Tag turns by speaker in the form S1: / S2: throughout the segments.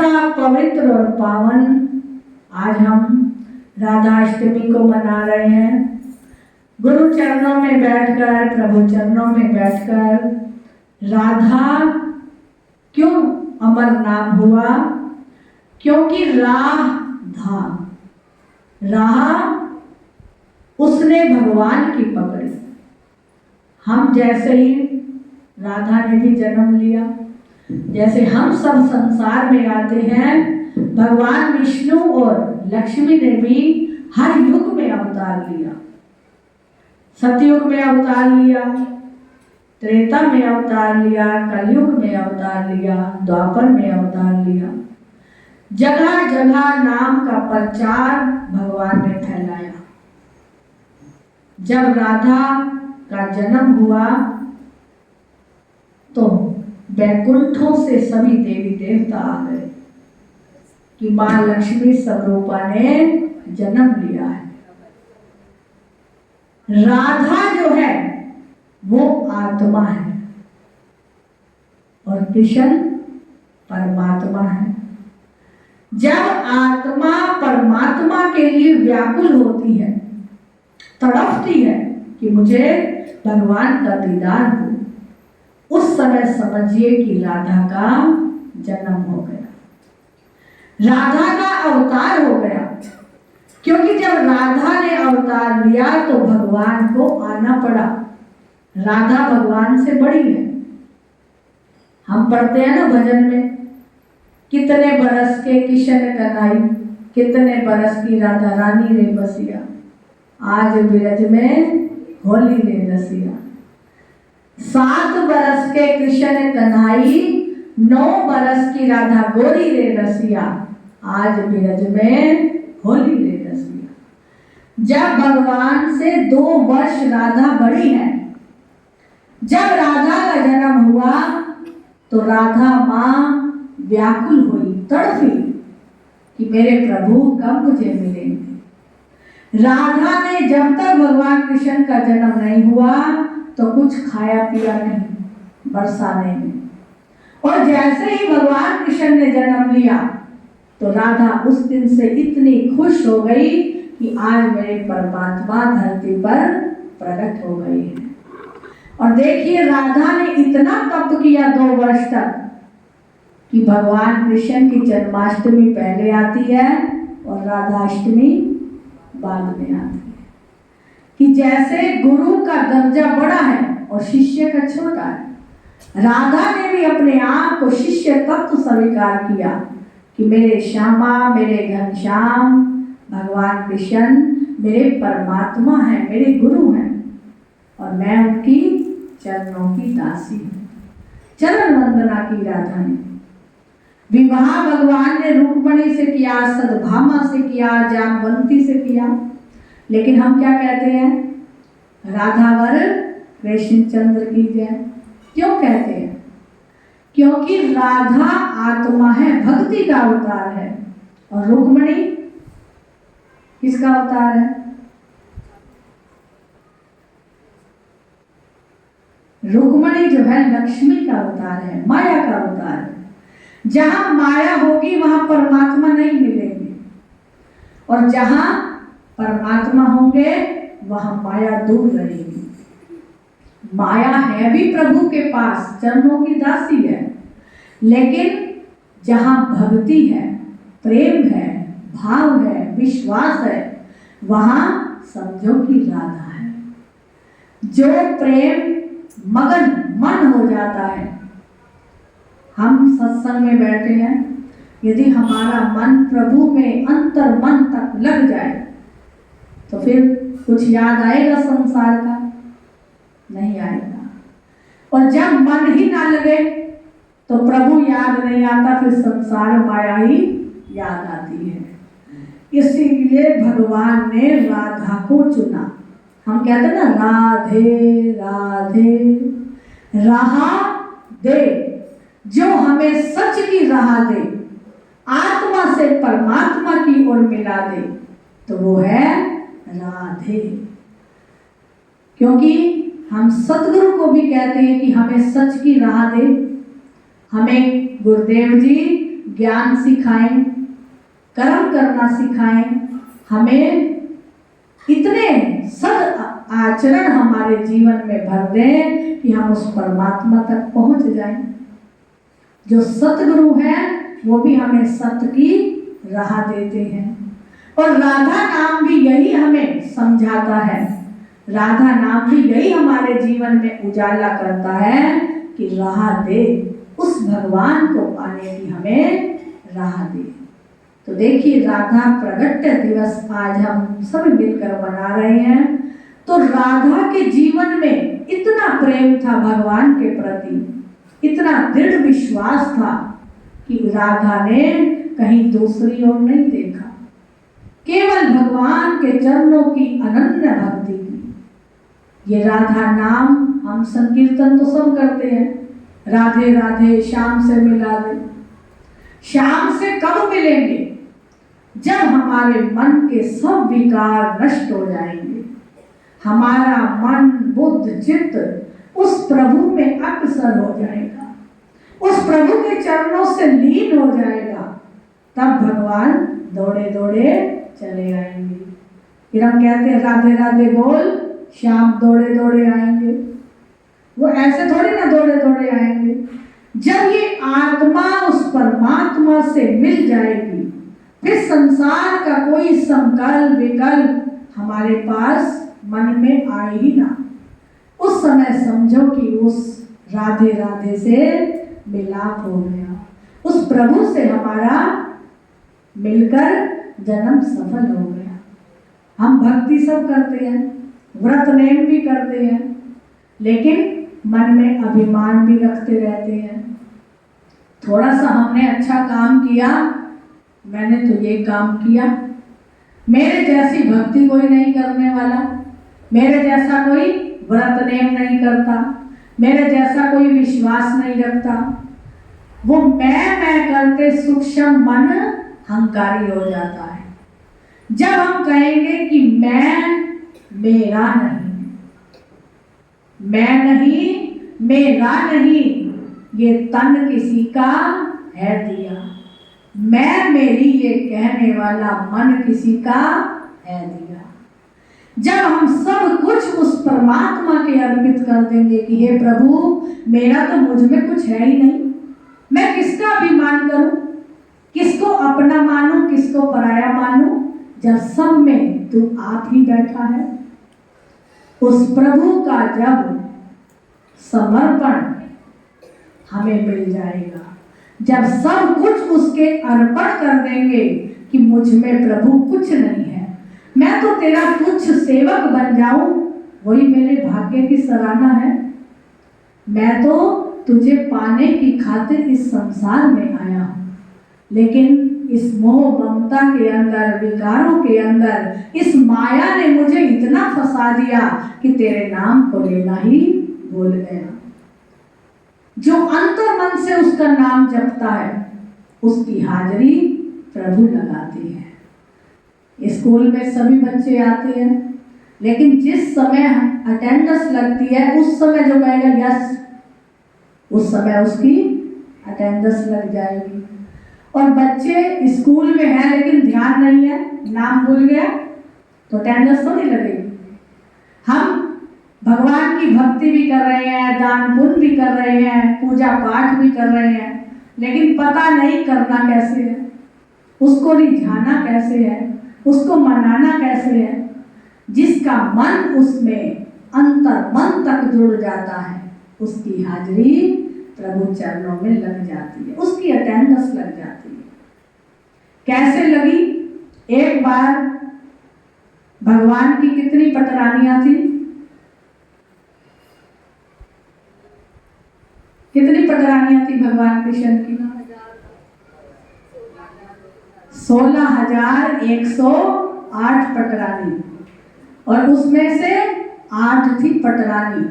S1: ऐसा पवित्र और पावन आज हम राधाष्टमी को मना रहे हैं। गुरु चरणों में बैठकर, प्रभु चरणों में बैठकर राधा क्यों अमर नाम हुआ? क्योंकि राह उसने भगवान की पकड़ी। हम जैसे ही राधा ने भी जन्म लिया, जैसे हम सब संसार में आते हैं, भगवान विष्णु और लक्ष्मी ने भी हर युग में अवतार लिया। सतयुग में अवतार लिया, त्रेता में अवतार लिया, कलयुग में अवतार लिया, द्वापर में अवतार लिया। जगह जगह नाम का प्रचार भगवान ने फैलाया। जब राधा का जन्म हुआ तो बैकुंठों से सभी देवी देवता आ गए कि मां लक्ष्मी स्वरूपा ने जन्म लिया है। राधा जो है वो आत्मा है और कृष्ण परमात्मा है। जब आत्मा परमात्मा के लिए व्याकुल होती है, तड़पती है कि मुझे भगवान का दीदार हो, उस समय समझिए कि राधा का जन्म हो गया, राधा का अवतार हो गया। क्योंकि जब राधा ने अवतार लिया तो भगवान को आना पड़ा। राधा भगवान से बड़ी है। हम पढ़ते हैं ना भजन में, कितने बरस के किशन कन्हई, कितने बरस की राधा रानी रे बसिया, आज बिरज में होली रे रसिया। 7 बरस के कृष्ण कन्हई, 9 बरस की राधा गोरी रे रसिया, आज बिरज में होली रे रसिया। जब भगवान से 2 वर्ष राधा बड़ी है, जब राधा का जन्म हुआ तो राधा माँ व्याकुल हुई, तड़पी कि मेरे प्रभु कब मुझे मिलेंगे। राधा ने जब तक भगवान कृष्ण का जन्म नहीं हुआ तो कुछ खाया पिया नहीं, बरसाने में। और जैसे ही भगवान कृष्ण ने जन्म लिया तो राधा उस दिन से इतनी खुश हो गई कि आज मेरे परमात्मा धरती पर प्रकट हो गए हैं। और देखिए राधा ने इतना तप किया 2 वर्ष तक कि भगवान कृष्ण की जन्माष्टमी पहले आती है और राधाष्टमी बाद में आती है। कि जैसे गुरु का दर्जा बड़ा है और शिष्य का छोटा है, राधा ने भी अपने आप को शिष्य तत्व स्वीकार किया कि मेरे श्यामा, मेरे घनश्याम भगवान कृष्ण मेरे परमात्मा है, मेरे गुरु हैं और मैं उनकी चरणों की दासी हूँ। चरण वंदना की राधा ने। विवाह भगवान ने रुक्मिणी से किया, सद्भामा से किया, जामवंती से किया। लेकिन हम क्या कहते हैं? राधावर कृष्णचंद्र की जय। क्यों कहते हैं? क्योंकि राधा आत्मा है, भक्ति का अवतार है, और रुक्मिणी किसका अवतार है? रुक्मिणी जो है लक्ष्मी का अवतार है, माया का अवतार है। जहां माया होगी वहां परमात्मा नहीं मिलेंगे, और जहां परमात्मा होंगे वहां माया दूर रहेगी। माया है भी प्रभु के पास, चरणों की दासी है, लेकिन जहां भक्ति है, प्रेम है, भाव है, विश्वास है, वहां समझो कि राधा है। जो प्रेम मगन मन हो जाता है। हम सत्संग में बैठे हैं, यदि हमारा मन प्रभु में अंतर मन तक लग जाए तो फिर कुछ याद आएगा संसार का? नहीं आएगा। और जब मन ही ना लगे तो प्रभु याद नहीं आता, फिर संसार माया ही याद आती है। इसीलिए भगवान ने राधा को चुना। हम कहते हैं ना, राधे राधे राह दे, जो हमें सच की राह दे, आत्मा से परमात्मा की ओर मिला दे, तो वो है राधे। क्योंकि हम सतगुरु को भी कहते हैं कि हमें सच की राह दे। हमें गुरुदेव जी ज्ञान सिखाएं, कर्म करना सिखाएं, हमें इतने सद आचरण हमारे जीवन में भर दें कि हम उस परमात्मा तक पहुंच जाएं। जो सतगुरु हैं वो भी हमें सत्य की राह देते हैं। और राधा नाम भी यही हमें समझाता है, राधा नाम भी यही हमारे जीवन में उजाला करता है कि राह दे, उस भगवान को पाने की हमें राह दे। तो देखिए, राधा प्रगट्य दिवस आज हम सब मिलकर मना रहे हैं। तो राधा के जीवन में इतना प्रेम था भगवान के प्रति, इतना दृढ़ विश्वास था कि राधा ने कहीं दूसरी ओर नहीं देखा, केवल भगवान के चरणों की अनन्य भक्ति की। ये राधा नाम हम संकीर्तन तो सब करते हैं, राधे राधे श्याम से मिला दे। श्याम से कब मिलेंगे? जब हमारे मन के सब विकार नष्ट हो जाएंगे, हमारा मन बुद्ध चित्त उस प्रभु में अग्रसर हो जाएगा, उस प्रभु के चरणों से लीन हो जाएगा, तब भगवान दौड़े दौड़े चले आएंगे। फिर हम कहते हैं राधे राधे बोल, श्याम दौड़े दौड़े आएंगे। वो ऐसे थोड़ी ना दौड़े दौड़े आएंगे। जब ये आत्मा उस परमात्मा से मिल जाएगी, फिर संसार का कोई संकल्प विकल्प हमारे पास मन में आए ही ना। उस समय समझो कि उस राधे राधे से मिलाप हो गया, उस प्रभु से हमारा मिलकर जन्म सफल हो गया। हम भक्ति सब करते हैं, व्रत नेम भी करते हैं, लेकिन मन में अभिमान भी रखते रहते हैं। थोड़ा सा हमने अच्छा काम किया, मैंने तो ये काम किया, मेरे जैसी भक्ति कोई नहीं करने वाला, मेरे जैसा कोई व्रत नेम नहीं करता, मेरे जैसा कोई विश्वास नहीं रखता। वो मैं करते सूक्ष्म मन अहंकारी हो जाता है। जब हम कहेंगे कि मैं मेरा नहीं, मैं नहीं मेरा नहीं, ये तन किसी का है दिया, मैं मेरी ये कहने वाला मन किसी का है दिया। जब हम सब कुछ उस परमात्मा के अर्पित कर देंगे कि हे प्रभु, मेरा तो मुझ में कुछ है ही नहीं, मैं किसका अभिमान करूं, किसको अपना मानूं, किसको पराया मानूं, जब सब में तू आप ही बैठा है। उस प्रभु का जब समर्पण हमें मिल जाएगा, जब सब कुछ उसके अर्पण कर देंगे कि मुझ में प्रभु कुछ नहीं है, मैं तो तेरा तुच्छ सेवक बन जाऊं, वही मेरे भाग्य की सराहना है। मैं तो तुझे पाने की खातिर इस संसार में आया हूं, लेकिन इस मोह ममता के अंदर, विकारों के अंदर, इस माया ने मुझे इतना फंसा दिया कि तेरे नाम को लेना ही भूल गया। जो अंतर मन से उसका नाम जपता है, उसकी हाजिरी प्रभु लगाते हैं। स्कूल में सभी बच्चे आते हैं, लेकिन जिस समय अटेंडेंस लगती है, उस समय जो कहेगा यस, उस समय उसकी अटेंडेंस लग जाएगी। और बच्चे स्कूल में हैं लेकिन ध्यान नहीं है, नाम भूल गया, तो अटेंडेंस तो नहीं लगेगी। हम भगवान की भक्ति भी कर रहे हैं, दान पुण्य भी कर रहे हैं, पूजा पाठ भी कर रहे हैं, लेकिन पता नहीं करना कैसे है, उसको रिझाना कैसे है, उसको मनाना कैसे है। जिसका मन उसमें अंतर मन तक जुड़ जाता है, उसकी हाजिरी प्रभु चरणों में लग जाती है, उसकी अटेंडेंस लग जाती है। कैसे लगी? एक बार भगवान की कितनी पटरानियां थी? कितनी पटरानियां थी भगवान कृष्ण की? 16,108 पटरानी, और उसमें से 8 थी पटरानी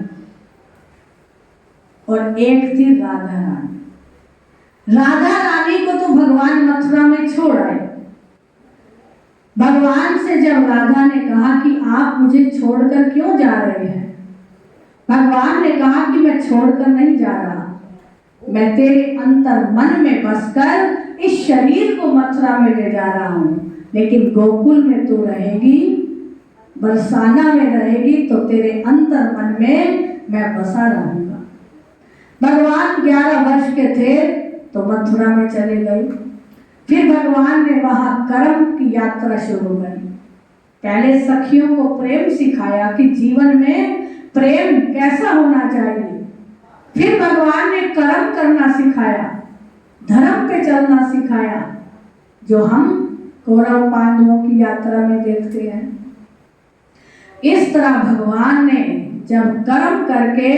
S1: और 1 थी राधा रानी। राधा रानी को तो भगवान मथुरा में छोड़ आए। भगवान से जब राधा ने कहा कि आप मुझे छोड़कर क्यों जा रहे हैं, भगवान ने कहा कि मैं छोड़कर नहीं जा रहा, मैं तेरे अंतर मन में बसकर इस शरीर को मथुरा में ले जा रहा हूं, लेकिन गोकुल में तू रहेगी, बरसाना में रहेगी, तो तेरे अंतर मन में मैं बसा रहूंगा। भगवान 11 वर्ष के थे तो मथुरा में चले गए। फिर भगवान ने वहां कर्म की यात्रा शुरू करी। पहले सखियों को प्रेम सिखाया कि जीवन में प्रेम कैसा होना चाहिए। फिर भगवान ने कर्म करना सिखाया, धर्म पे चलना सिखाया, जो हम कौरव पांडवों की यात्रा में देखते हैं। इस तरह भगवान ने जब कर्म करके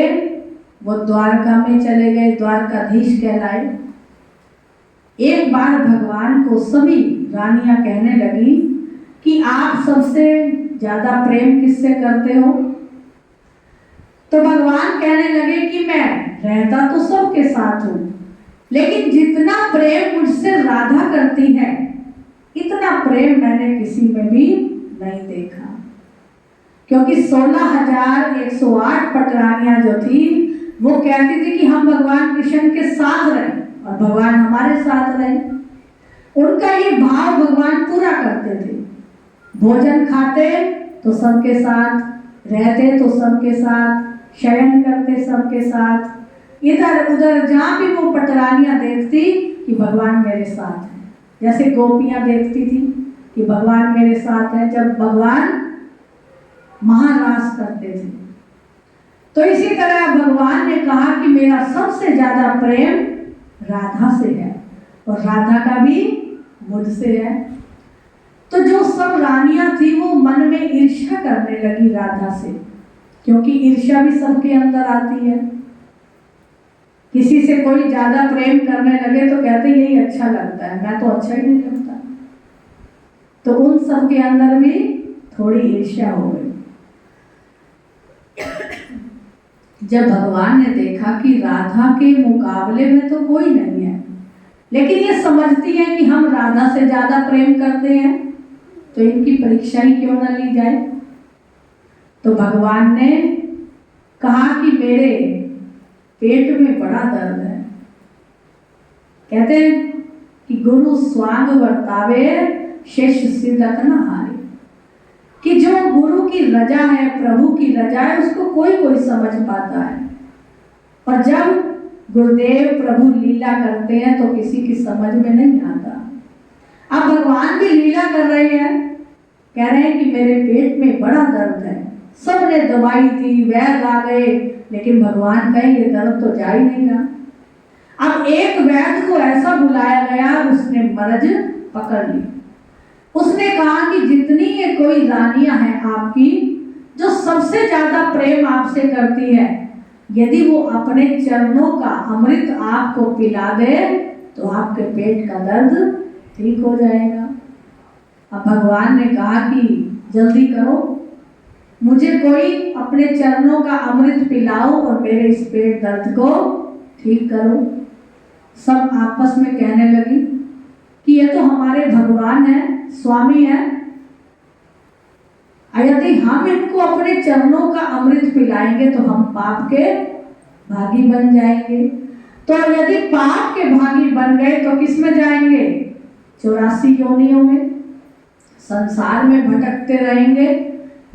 S1: वो द्वारका में चले गए, द्वारकाधीश कहलाए। एक बार भगवान को सभी रानियां कहने लगी कि आप सबसे ज्यादा प्रेम किससे करते हो? तो भगवान कहने लगे कि मैं रहता तो सबके साथ हूं, लेकिन जितना प्रेम मुझसे राधा करती है, इतना प्रेम मैंने किसी में भी नहीं देखा। क्योंकि 16,108 पटरानियां जो थी वो कहती थी कि हम भगवान कृष्ण के साथ रहें और भगवान हमारे साथ रहे। उनका ये भाव भगवान पूरा करते थे। भोजन खाते तो सबके साथ, रहते तो सबके साथ, शयन करते सबके साथ, इधर उधर जहां भी वो पटरानियां देखती कि भगवान मेरे साथ है, जैसे गोपियां देखती थी कि भगवान मेरे साथ है जब भगवान महारास करते थे। तो इसी तरह भगवान ने कहा कि मेरा सबसे ज्यादा प्रेम राधा से है और राधा का भी मुझसे है। तो जो सब रानियां थी वो मन में ईर्ष्या करने लगी राधा से, क्योंकि ईर्ष्या भी सबके अंदर आती है। किसी से कोई ज्यादा प्रेम करने लगे तो कहते यही अच्छा लगता है, मैं तो अच्छा ही नहीं लगता। तो उन सब के अंदर भी थोड़ी ईर्ष्या हो गई। जब भगवान ने देखा कि राधा के मुकाबले में तो कोई नहीं है, लेकिन ये समझती है कि हम राधा से ज्यादा प्रेम करते हैं, तो इनकी परीक्षा ही क्यों न ली जाए। तो भगवान ने कहा कि मेरे पेट में बड़ा दर्द है। कहते हैं कि गुरु स्वांग वर्तावे शेष सिद्धक न हारे, कि जो गुरु की रजा है, प्रभु की रजा है, उसको कोई कोई समझ पाता है। और जब गुरुदेव प्रभु लीला करते हैं तो किसी की समझ में नहीं आता। अब भगवान भी लीला कर रहे हैं, कह रहे हैं कि मेरे पेट में बड़ा दर्द है। सबने दवाई दी, वैद्य आ गए, लेकिन भगवान का ये दर्द तो जा ही नहीं रहा। अब एक वैद्य को ऐसा बुलाया गया, उसने मर्ज पकड़ ली। उसने कहा कि जितनी ये कोई रानियां हैं आपकी, जो सबसे ज्यादा प्रेम आपसे करती है, यदि वो अपने चरणों का अमृत आपको पिला दे तो आपके पेट का दर्द ठीक हो जाएगा। अब भगवान ने कहा कि जल्दी करो, मुझे कोई अपने चरणों का अमृत पिलाओ और मेरे इस पेट दर्द को ठीक करो। सब आपस में कहने लगी कि ये तो हमारे भगवान हैं, स्वामी हैं, यदि हम इनको अपने चरणों का अमृत पिलाएंगे तो हम पाप के भागी बन जाएंगे। तो यदि पाप के भागी बन गए तो किस में जाएंगे? 84 योनियों में, संसार में भटकते रहेंगे।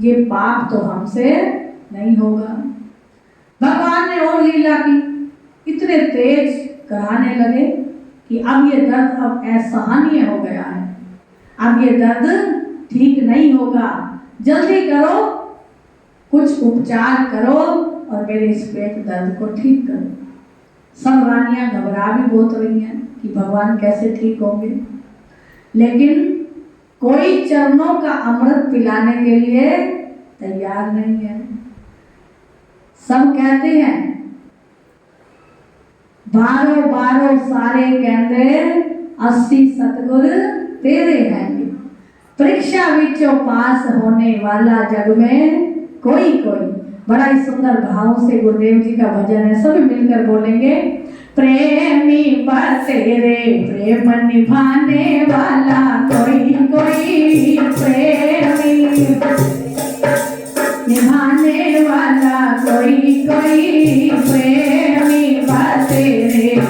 S1: ये पाप तो हमसे नहीं होगा। भगवान ने और लीला की, इतने तेज कराने लगे कि अब ये दर्द अब असहनीय हो गया है, अब ये दर्द ठीक नहीं होगा, जल्दी करो, कुछ उपचार करो और मेरे इस पेट दर्द को ठीक करो। सब रानियां घबरा भी बहुत रही हैं कि भगवान कैसे ठीक होंगे, लेकिन कोई चरणों का अमृत पिलाने के लिए तैयार नहीं है। सब कहते हैं बारो बारो सारे कहते 80 सतगुर तेरे हैं। परीक्षा विचों पास होने वाला जग में कोई कोई। बड़ा ही सुंदर भाव से गुरुदेव जी का भजन है, सभी मिलकर बोलेंगे। प्रेमी तेरे प्रेम निभाने वाला कोई कोई, प्रेमी निभाने वाला कोई कोई, प्रेमी तेरे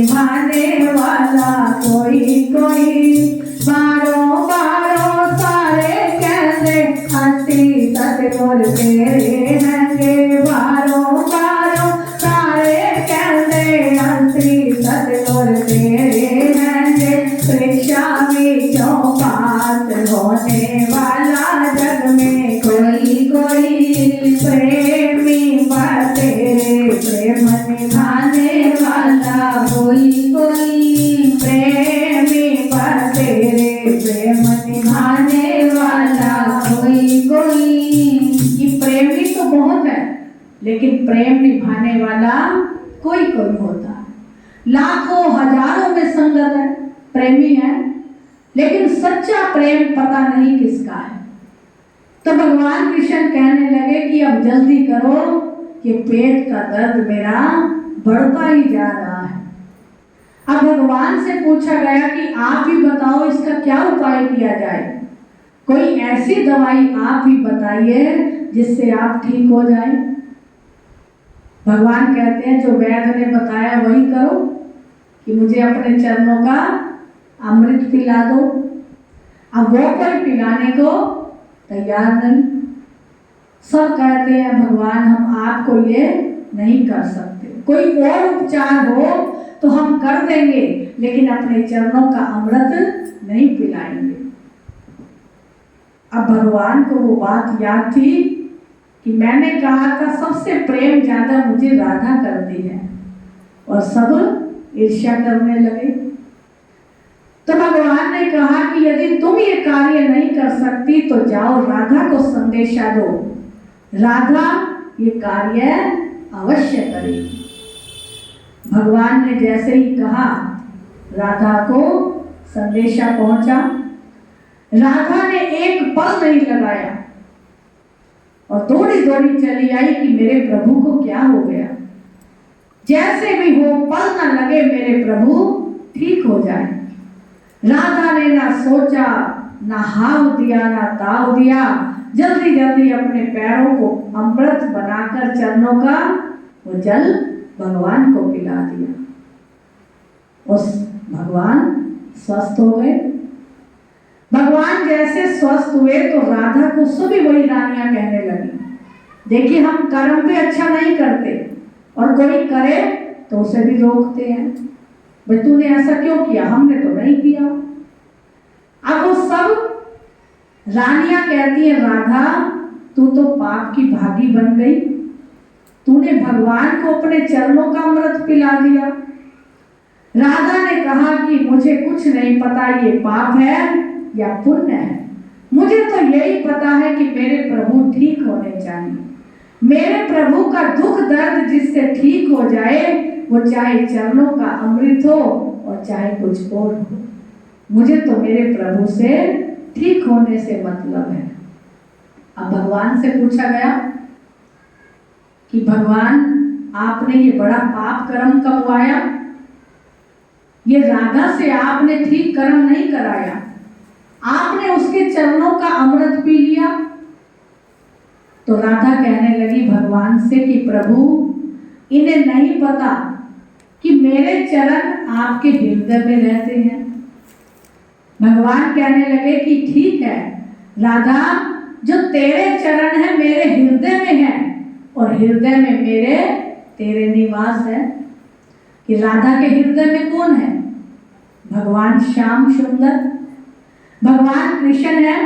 S1: निभाने वाला कोई कोई। बारों बारों सारे कहते अंती सतगुर तेरे हैंगे। बारों बारों सारे कहते अंती सतगुर तेरे हैंगे। परीक्षा विचों पास होने वाला जग में कोई कोई। प्रेमी तेरे प्रेम निभाने वाला कोई कोई। प्रेमी तेरे प्रेम निभाने वाला कोई कोई। ये प्रेमी तो बहुत है, लेकिन प्रेम निभाने वाला कोई कोई होता है। लाखों हजारों में संगत है, प्रेमी है, लेकिन सच्चा प्रेम पता नहीं किसका है। तो भगवान कृष्ण कहने लगे कि अब जल्दी करो, ये पेट का दर्द मेरा बढ़ता ही जा रहा है। अब भगवान से पूछा गया कि आप ही बताओ इसका क्या उपाय किया जाए। कोई ऐसी दवाई आप ही बताइए जिससे आप ठीक हो जाए। भगवान कहते हैं जो वैद्य ने बताया वही करो, कि मुझे अपने चरणों का अमृत पिला दो। अब वो कोई पिलाने को तैयार नहीं। सब कहते हैं भगवान हम आपको ये नहीं कर सकते, कोई और उपचार हो तो हम कर देंगे, लेकिन अपने चरणों का अमृत नहीं पिलाएंगे। अब भगवान को वो बात याद थी कि मैंने कहा था सबसे प्रेम ज्यादा मुझे राधा करती है, और सब ईर्ष्या करने लगे। तो भगवान ने कहा कि यदि तुम ये कार्य नहीं कर सकती तो जाओ राधा को संदेशा दो, राधा ये कार्य अवश्य करेगी। भगवान ने जैसे ही कहा राधा को संदेशा पहुंचा। राधा ने एक पल नहीं लगाया और दौड़ी दौड़ी चली आई कि मेरे प्रभु को क्या हो गया। जैसे भी हो पल न लगे मेरे प्रभु ठीक हो जाए। राधा ने ना सोचा, ना हाव दिया, ना ताव दिया, जल्दी जल्दी अपने पैरों को अमृत बनाकर चरणों का वो जल भगवान को पिला दिया। उस भगवान स्वस्थ हो गए। भगवान जैसे स्वस्थ हुए तो राधा को सभी वही रानियां कहने लगी, देखिए हम कर्म पे अच्छा नहीं करते और कोई करे तो उसे भी रोकते हैं, भाई तूने ऐसा क्यों किया, हमने तो नहीं किया। अब वो सब रानियां कहती है राधा तू तो पाप की भागी बन गई, तूने भगवान को अपने चरणों का अमृत पिला दिया। राधा ने कहा कि मुझे कुछ नहीं पता ये पाप है या पुण्य है, मुझे तो यही पता है कि मेरे प्रभु ठीक होने चाहिए। मेरे प्रभु का दुख दर्द जिससे ठीक हो जाए, वो चाहे चरणों का अमृत हो और चाहे कुछ और हो, मुझे तो मेरे प्रभु से ठीक होने से मतलब है। अब भगवान से पूछा गया कि भगवान आपने ये बड़ा पाप कर्म कमवाया, ये राधा से आपने ठीक कर्म नहीं कराया, आपने उसके चरणों का अमृत पी लिया। तो राधा कहने लगी भगवान से कि प्रभु इन्हें नहीं पता कि मेरे चरण आपके हृदय में रहते हैं। भगवान कहने लगे कि ठीक है राधा, जो तेरे चरण है मेरे हृदय में है और हृदय में मेरे तेरे निवास है। कि राधा के हृदय में कौन है? भगवान श्याम सुंदर, भगवान कृष्ण है,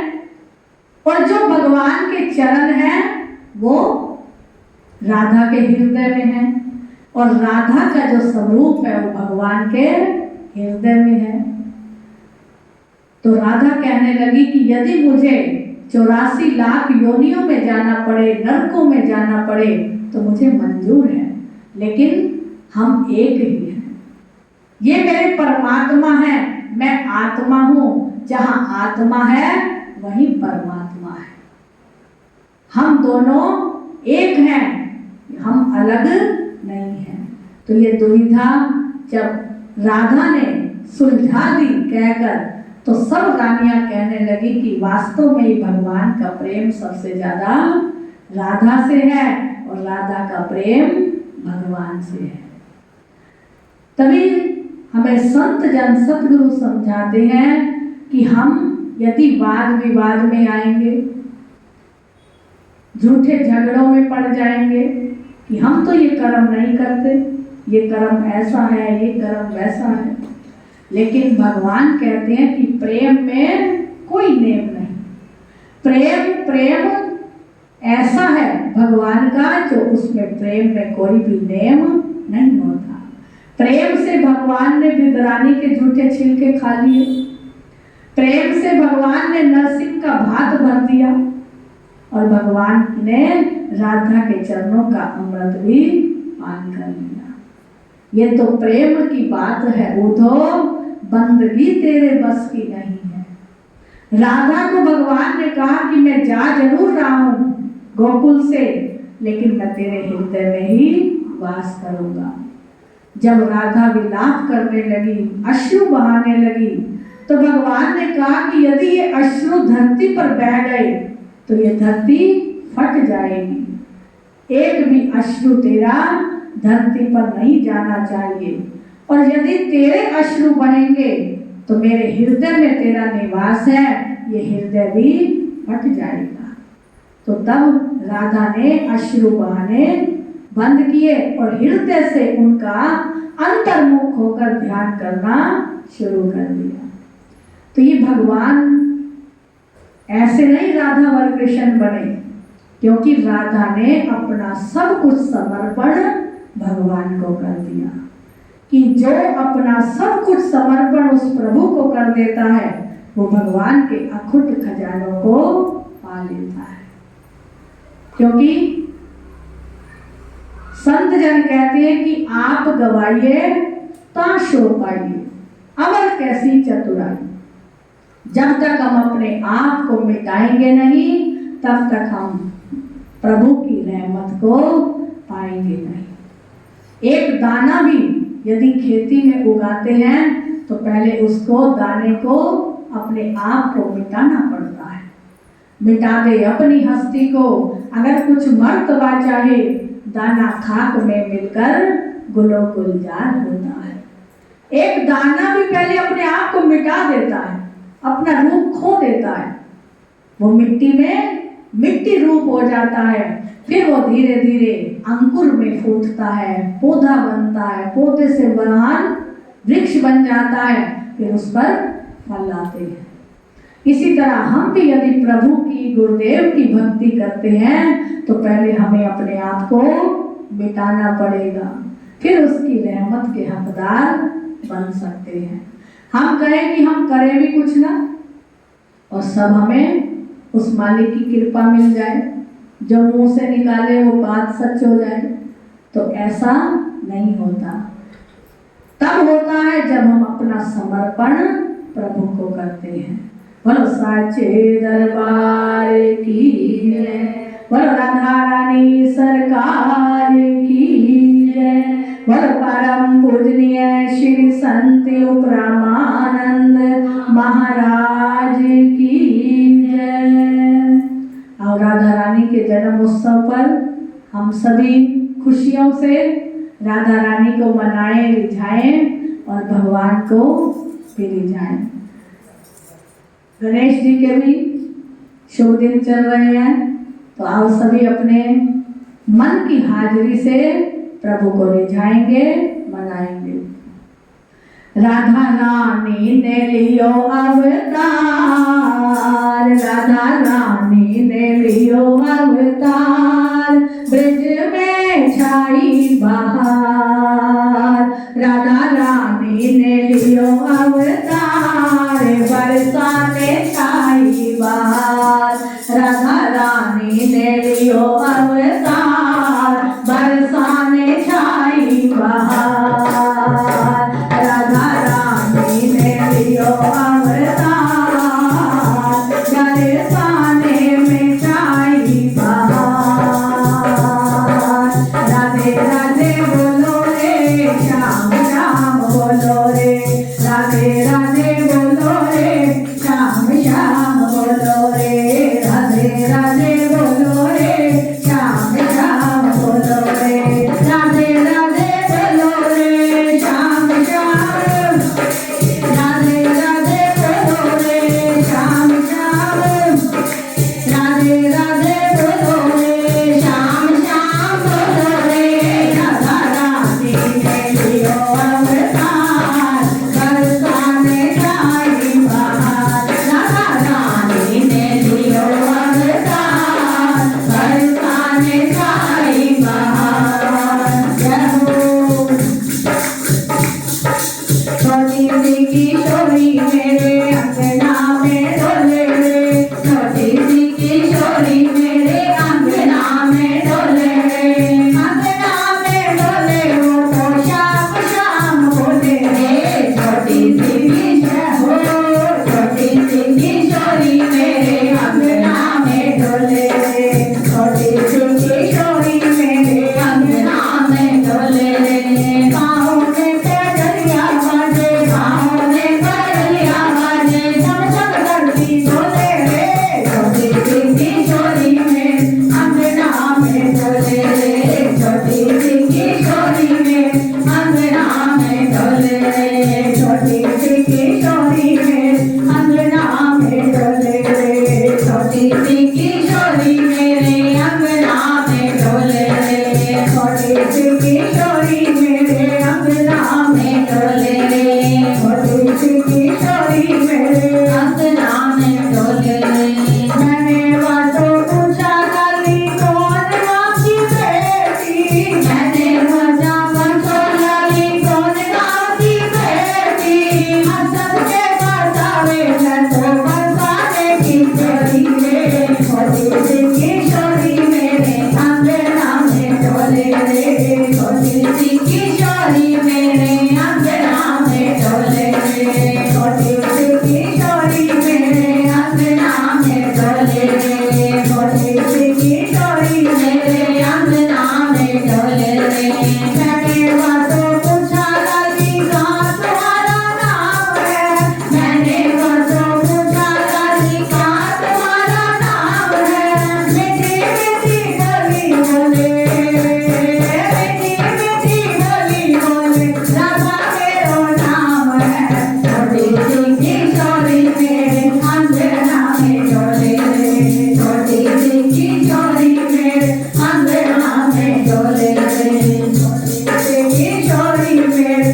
S1: और जो भगवान के चरण हैं वो राधा के हृदय में है, और राधा का जो स्वरूप है वो भगवान के हृदय में है। तो राधा कहने लगी कि यदि मुझे 84 लाख योनियों में जाना पड़े, नरकों में जाना पड़े तो मुझे मंजूर है, लेकिन हम एक ही हैं। ये मेरे परमात्मा है, मैं आत्मा हूं, जहां आत्मा है वहीं परमात्मा है। हम दोनों एक हैं, हम अलग नहीं हैं। तो ये दुविधा जब राधा ने सुलझा दी कहकर, तो सब रानियां कहने लगी कि वास्तव में ही भगवान का प्रेम सबसे ज्यादा राधा से है और राधा का प्रेम भगवान से है। तभी हमें संत जन सतगुरु समझाते हैं कि हम यदि वाद विवाद में आएंगे, झूठे झगड़ों में पड़ जाएंगे कि हम तो ये कर्म नहीं करते, ये कर्म ऐसा है, ये कर्म वैसा है, लेकिन भगवान कहते हैं कि प्रेम में कोई नेम नहीं। प्रेम ऐसा है भगवान का जो उसमें प्रेम में कोई भी नेम नहीं होता। प्रेम से भगवान ने बिदरानी के झूठे छिलके खा लिए, प्रेम से भगवान ने नरसिंह का भात भर दिया और भगवान ने राधा के चरणों का अमृत भी पान कर लिया। ये तो प्रेम की बात है, उधो बंदगी तेरे बस की नहीं है। राधा को भगवान ने कहा कि मैं जा जरूर रहा हूं गोकुल से, लेकिन मैं तेरे हृदय में ही वास करूंगा। जब राधा विलाप करने लगी, अश्रु बहाने लगी, तो भगवान ने कहा कि यदि ये अश्रु धरती पर बह गए तो ये धरती फट जाएगी। एक भी अश्रु तेरा धरती पर नहीं जाना चाहिए, और यदि तेरे अश्रु बहेंगे तो मेरे हृदय में तेरा निवास है, ये हृदय भी फट जाएगा। तो तब राधा ने अश्रु बहाने बंद किए और हृदय से उनका अंतर्मुख होकर ध्यान करना शुरू कर दिया। तो ये भगवान ऐसे नहीं राधा वर कृष्ण बने, क्योंकि राधा ने अपना सब कुछ समर्पण भगवान को कर दिया। कि जो अपना सब कुछ समर्पण उस प्रभु को कर देता है, वो भगवान के अखुट खजानों को पा लेता है। क्योंकि संत जन कहते हैं कि आप गवाइए ता शो पाइए, अवर कैसी चतुराई। जब तक हम अपने आप को मिटाएंगे नहीं, तब तक हम प्रभु की रहमत को पाएंगे नहीं। एक दाना भी यदि खेती में उगाते हैं तो पहले उसको दाने को अपने आप को मिटाना पड़ता है। मिटा दे अपनी हस्ती को, अगर कुछ मर्तबा चाहे दाना खाक में मिलकर गुलो गुलजार होता है। एक दाना भी पहले अपने आप को मिटा देता है, अपना रूप खो देता है, वो मिट्टी में मिट्टी रूप हो जाता है, फिर वो धीरे धीरे अंकुर में फूटता है, पौधा बनता है, पौधे से महान वृक्ष बन जाता है, फिर उस पर फल आते हैं। इसी तरह हम भी यदि प्रभु की, गुरुदेव की भक्ति करते हैं तो पहले हमें अपने आप को मिटाना पड़ेगा, फिर उसकी रहमत के हकदार बन सकते हैं। हम कहें कि हम करें भी कुछ ना और सब हमें उस मालिक की कृपा मिल जाए, जो मुंह से निकाले वो बात सच हो जाए, तो ऐसा नहीं होता। तब होता है जब हम अपना समर्पण प्रभु को करते हैं। बोलो साचे दरबार की जय, बोलो राधा रानी सरकार की जय, बोलो परम पूजनीय श्री संत उपरामानंद महाराज की जय। और राधा रानी के जन्म उत्सव पर हम सभी खुशियों से राधा रानी को मनाएं, रिझाएं और भगवान को भी रिझाएं। गणेश जी के भी शुभ दिन चल रहे हैं, तो आओ सभी अपने मन की हाजिरी से प्रभु को रिझाएंगे, मनाएंगे। राधा रानी ने लियो अवतार, राधा रानी ने लियो अवतार, ब्रज में छाई बहार। राधा रानी ने लियो अवतार, बरसाने छाई बहार। राधा रानी ने लियो अवतार, बरसाने छाई बहार। राधा रानी ने लियो अवतार, बरसाने में छाई बहार। राधे राधे बोलो रे, श्याम श्याम बोलो रे,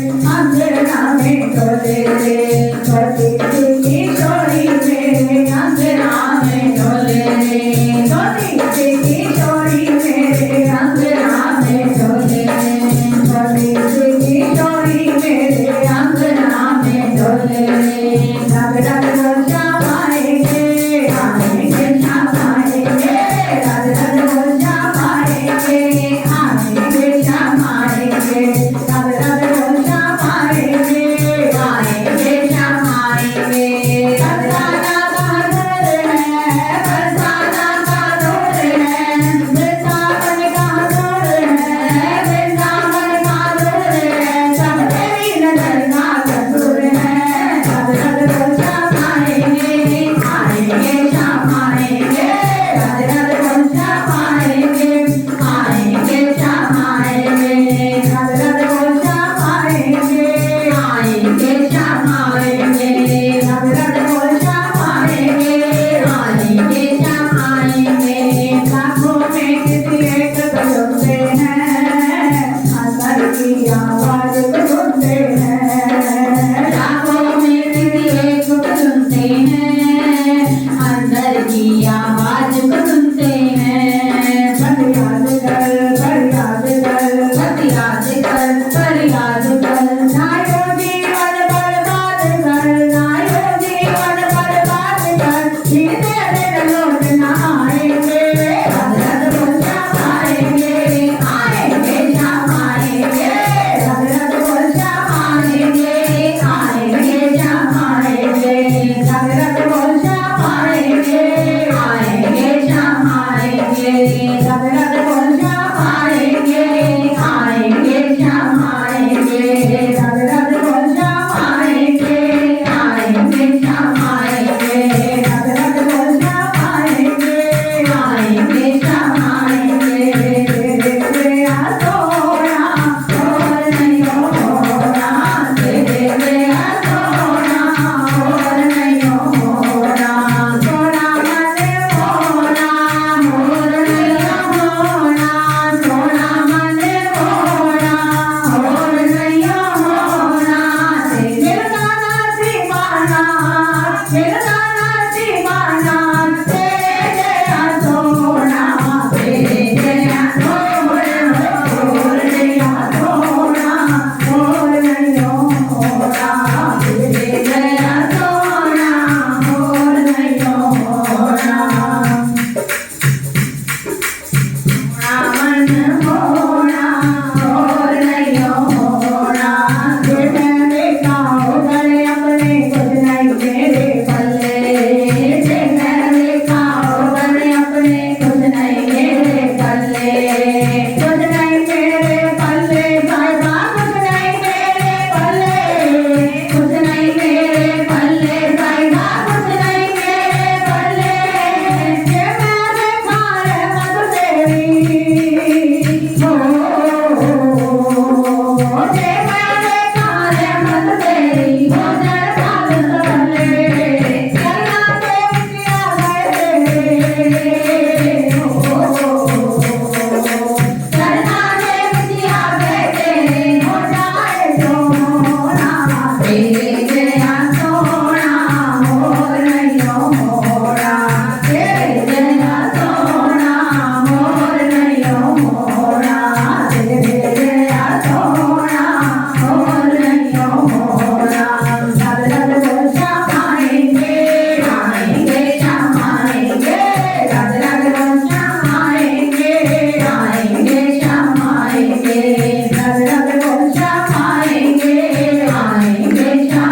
S1: अंधेरा में डोले रे, छोटी सी किशोरी मेरे अंधेरा में डोले रे, छोटी सी किशोरी मेरे अंधेरा में डोले रे, छोटी सी किशोरी मेरे अंधेरा में डोले रे। रग रग वो श्याम आएंगे, आएंगे श्याम आएंगे, रग रग वो श्याम आएंगे, आएंगे श्याम आएंगे, रग रग वो श्याम आएंगे, आएंगे श्याम आएंगे। बरसाना का दौर है, बरसाना का दौर है, वृंदावन का दौर है, वृंदावन का दौर है, सब तेरी नजर का कसूर है। रग रग वो श्याम आएंगे, आएंगे श्याम आएंगे, रग रग वो श्याम आएंगे, आएंगे श्याम आएंगे, रग रग वो श्याम आएंगे, आएंगे श्याम आएंगे, रग रग वो श्याम आएंगे, आएंगे श्याम आएंगे। लाखों में किसी एक को सुनते हैं, अंदर की आवाज को सुनते हैं, लाखों में किसी एक को सुनते हैं, अंदर की आवाज को सुनते हैं। फरियाद कर, फरियाद कर, फरियाद कर, फरियाद कर, नायो जीवन बर्बाद कर, नायो जीवन बर्बाद कर, जीते दिन लौट ना आएंगे। रग रग वो श्याम आएंगे, आएंगे श्याम आएंगे, रग रग वो श्याम आएंगे, आएंगे श्याम आएंगे, रग रग वो श्याम आएंगे, आएंगे श्याम आएंगे, रग रग वो श्याम आएंगे, आएंगे श्याम आएंगे, रग रग वो श्याम आएंगे, आएंगे श्याम आएंगे, रग रग वो श्याम आएंगे, आएंगे श्याम आएंगे। तेरे दया सोना और नहीं होना, तेरे दया सोना और नहीं होना, सोना मने मोना मोर नहीं होना, सोना मने मोना और नहीं होना। मिलना दीवाना, मिलना दीवाना, तेरे दया सोना, तेरे दया सोना और दया सोना और नहीं होना, तेरे दया सोना और नहीं होना। मन होना और नहीं होना, ये मैंने कहा गए अपने कुछ नहीं मेरे पल्ले, ये मैंने कहा गए अपने कुछ नहीं मेरे पल्ले, कुछ नहीं मेरे पल्ले साहिबा, कुछ नहीं मेरे पल्ले, कुछ नहीं मेरे पल्ले साहिबा, कुछ नहीं मेरे पल्ले। ये मैंने खाए मत तेरी हो, ये मैंने खाए मत तेरी हो, जय साल सवले, करना दे किया गए तेरे हो, करना दे किया गए तेरे हो, जाए सोना, तेरे दया सोना और नहीं होना, तेरे दया सोना और नहीं होना, तेरे दया सोना और नहीं होना। रग रग वो श्याम आएंगे, आएंगे श्याम आएंगे, रग रग वो श्याम आएंगे, आएंगे श्याम आएंगे, रग रग वो श्याम आएंगे, आएंगे श्याम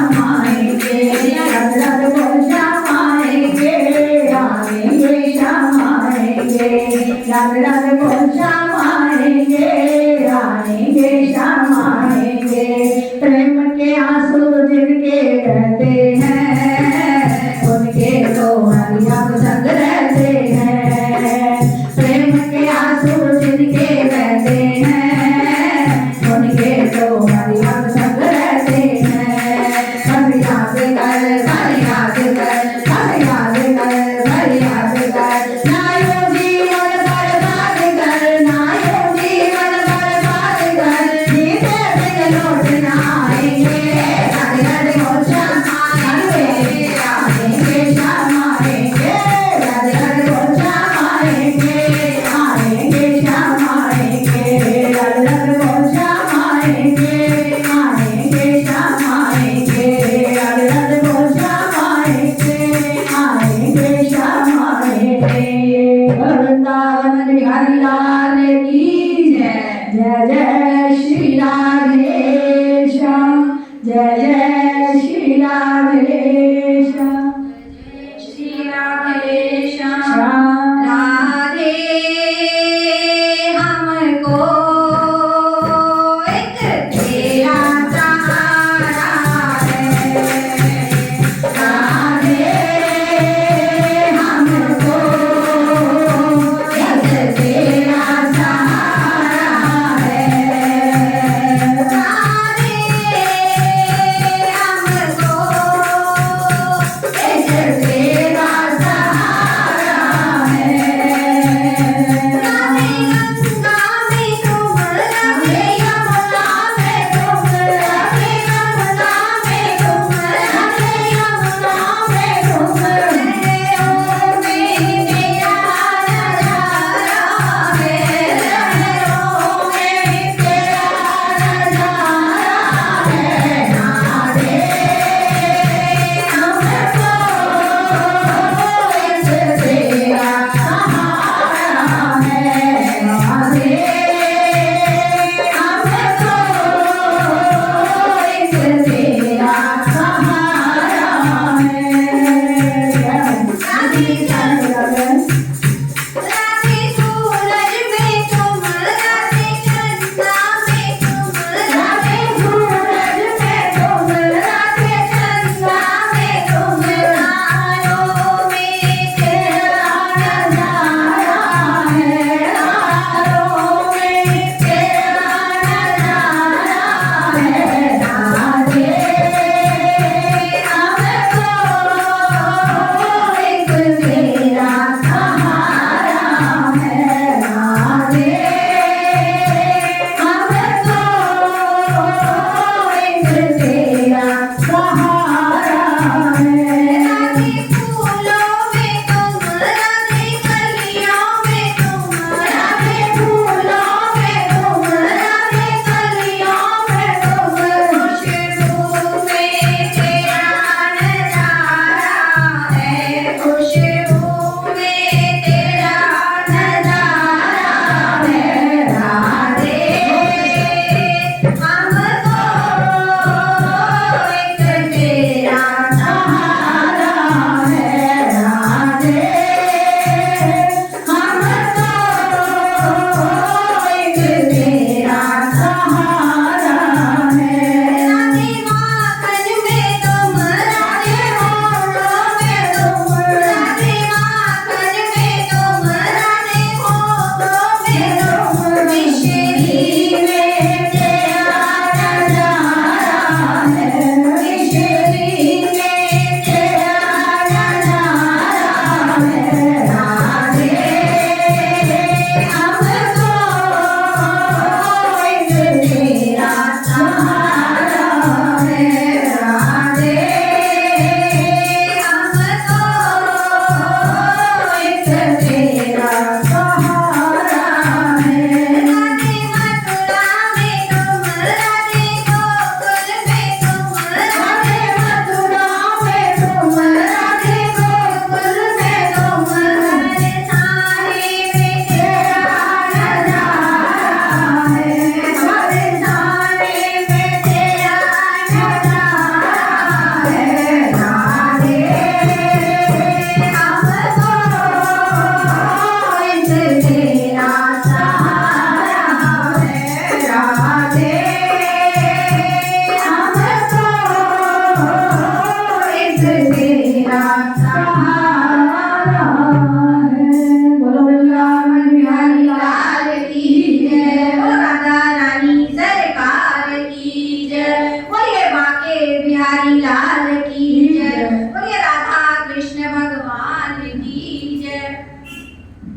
S2: बिहारी लाल की जय। बोलिए राधा कृष्ण भगवान की जय।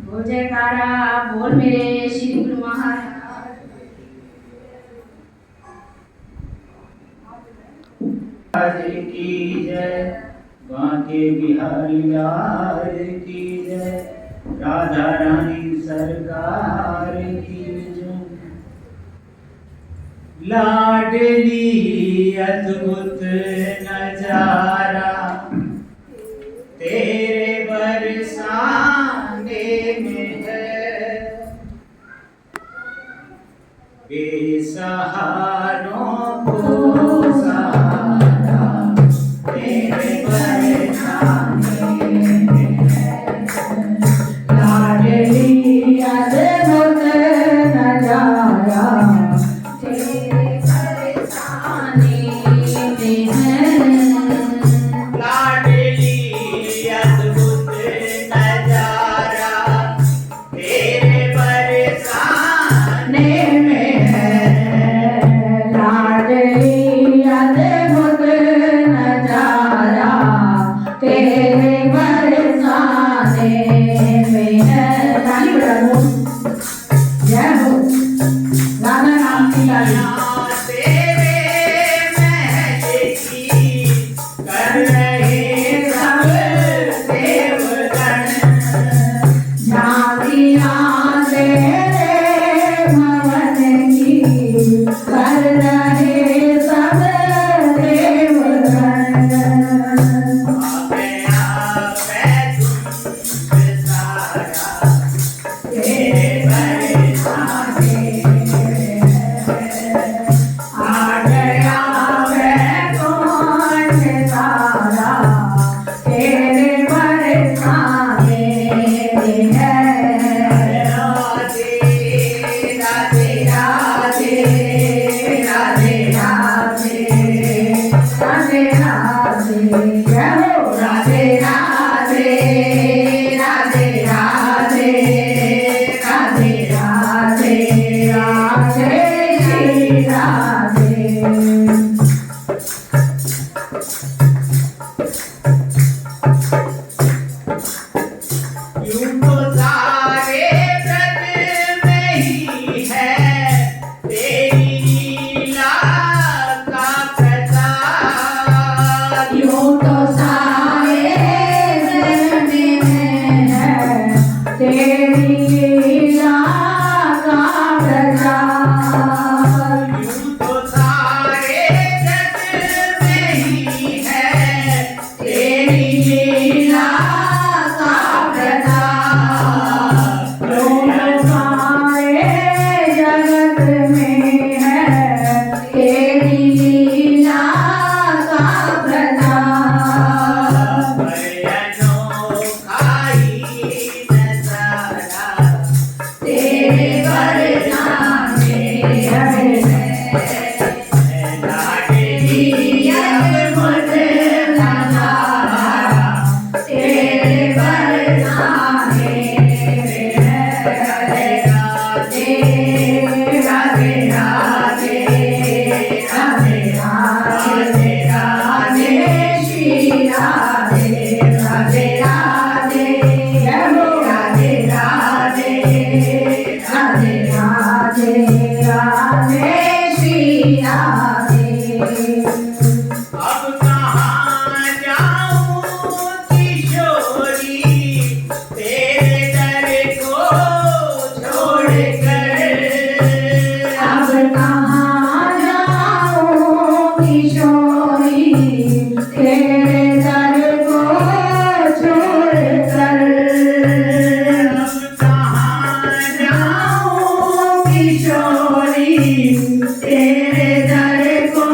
S2: बोल जयकारा बोल मेरे श्री गुरु महाराज
S3: की जय। बांके बिहारी लाल की जय। राधा रानी सरकार की जय। लाडली अद्भुत नजारा तेरे बरसाने में है। बेसहारों को सहारा तेरे बरसाने में है।
S1: लाडली अद्भुत नजारा
S2: तेरे बरसाने में है।
S3: लाडली अद्भुत नजारा तेरे बरसाने में है।
S1: लाडली अद्भुत नजारा तेरे बरसाने में है। ताली बजा दो। जय हो राधा नाम की ताली।
S3: तेरे महल की कर रहे सब देवगण।
S1: झांकियाँ तेरे भवन की कर रहे सब देवगण। तेरे बरसाने आ गया वैकुंठ सारा तेरे बरसाने में है।
S3: राधे राधे राधे राधे राधे
S1: राधे राधे जय हो राधे राधे राधे राधे राधे राधे राधे श्री राधे।
S3: यूं तो सारे व्रत में ही है तेरी लीला का प्रताप।
S1: यूं तो सारे जग में है तेरी लीला का प्रचार।
S3: यूं तो सारे जग में ही है तेरी लीला का प्रताप।
S1: यूं तो सारे जगत में है तेरी लीला का प्रताप।
S3: अनोखा ही नजारा
S1: तेरे बरसाने है।
S3: लाडली
S1: अद्भुत नजारा तेरे बरसाने में है। राधे राधे राधे राधे राधे राधे श्री राधे राधे राधे जय हो राधे राधे राधे राधे राधे श्री राधे।
S3: अब कहाँ जाऊं किशोरी तेरे दर को छोड़कर।
S1: अब कहाँ जाऊं किशोरी तेरे दर को छोड़कर।
S3: अब कहाँ जाऊं
S1: किशोरी तेरे दर को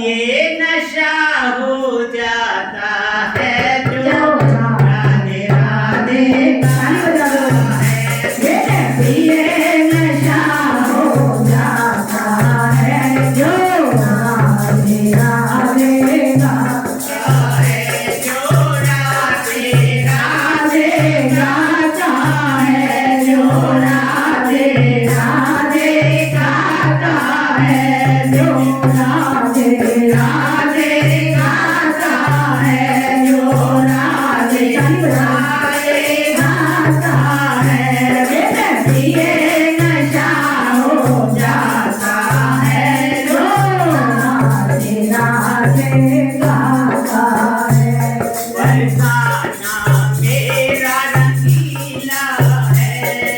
S3: ये नशा हो जाता है जो राधे राधे
S1: ये नशा हो जाता है जो राधे राधे गाता है, जो राधे राधे गाता है, जो राधे राधे गाता है, जो राधे राधे गाता है, जो राधे राधे गाता है, ये नशा हो जाता है जो राधे राधे गाता है।
S3: बरसाना मेरा रंगीला है,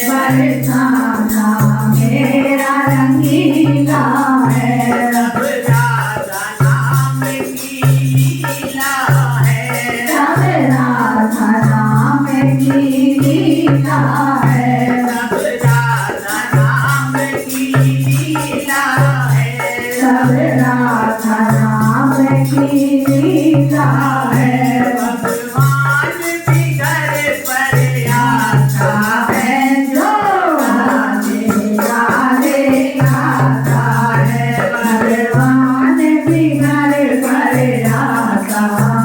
S1: बरसाना मेरा रंगीला है,
S3: सब राधा नाम की लीला है,
S1: सब राधा नाम की लीला है,
S3: सब राधा नाम की लीला है,
S1: सब राधा नाम की लीला है।
S3: भगवान भी घर पर आता
S1: है जो राधे राधे गाता है, भगवान भी घर पर आता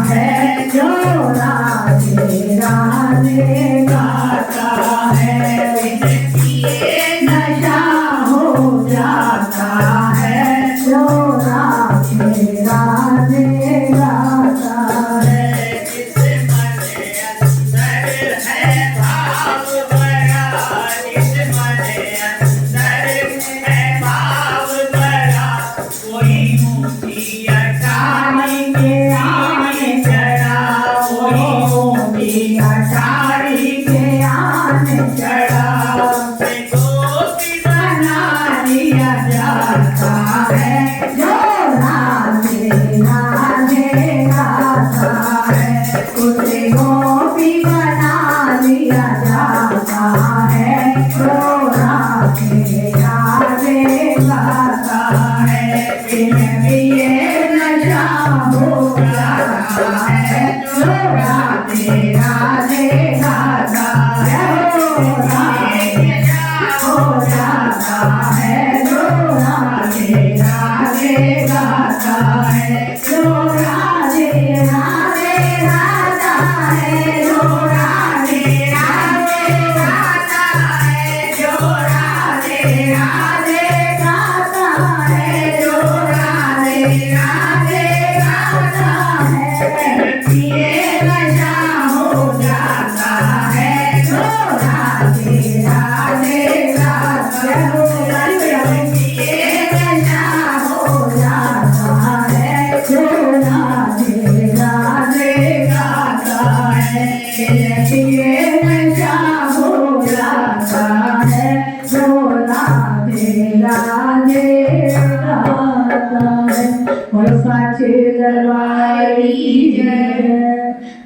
S1: है जो राधे राधे गाता है। ये नशा हो जाता है जो राधे राधे गाता है।
S3: जिस मन अंदर है भाव बड़ा, जिस मन अंदर है भाव बड़ा, कोई ऊंची अटारी
S1: के आने चढ़ा, कोई अटारी के आने चढ़ा,
S3: गोपी
S1: बना लिया जाता है जो राधे राधे गाता है। उसे गोपी बना लिया जाता है जो राधे राधे गाता है। इन्हें भी ये नशा हो जाता है जो राधे राधे गाता है, जो राधे हो जाता है जो राधे राधे गाता है, जो राधे राधे गाता है, जो राधे राधे गाता है, जो राधे राधे गाता है, जो राधे राधे गाता है। ये नशा हो जाता है जो राधे राधे गाता है, ये नशा हो जाता है जो राधे राधे गाता है। ये नशा हो जाता है जो राधे राधे गाता है। और साचे दरबार की जय,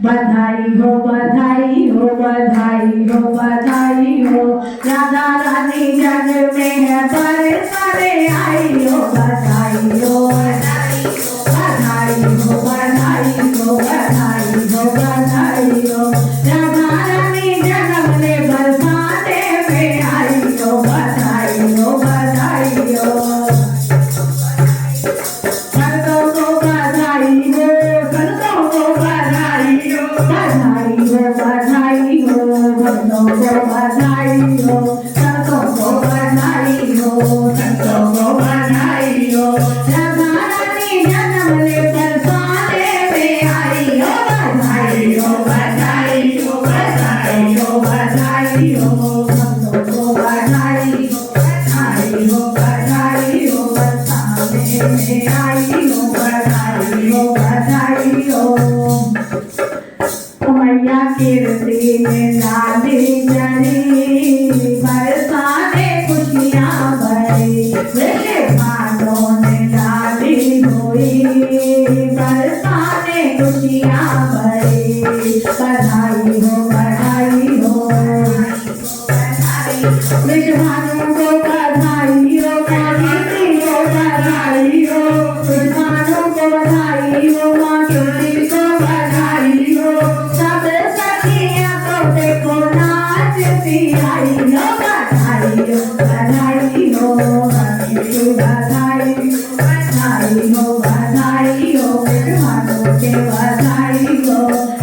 S1: बधाई हो बधाई हो बधाई हो बधाई हो, राधा रानी जग में है बरसाने आई हो, बधाई हो बधाई हो बधाई हो बधाई हो बधाई हो बधाई हो, राधा रानी जन्म में बरसाने में आई हो, बधाई हो बधाई हो। संतों को बधाई हो, संतों को बधाई हो, बधाई हो बधाई हो, संतों को बधाई हो, संतों को बधाई हो, संतों को बधाई हो, राधा रानी में आई हो, बधाई हो, बधाई हो। मैया कीर्ति में लाली जड़ी, बरसाने खुशियाँ भरी, मेरे भादों में लाली हुई, बरसाने खुशियाँ भरी। बधाई हो, बधाई हो, विद्वानों को बधाई हो, कीर्ति को बधाई हो, विद्वानों को बधाई हो, माँ कीर्ति को बधाई हो। सब सखियाँ को देखो नाचती आई हो, बधाई हो, बधाई हो, कीर्ति बधाई हो, बधाई हो, बधाई हो, विद्वानों के बधाई हो।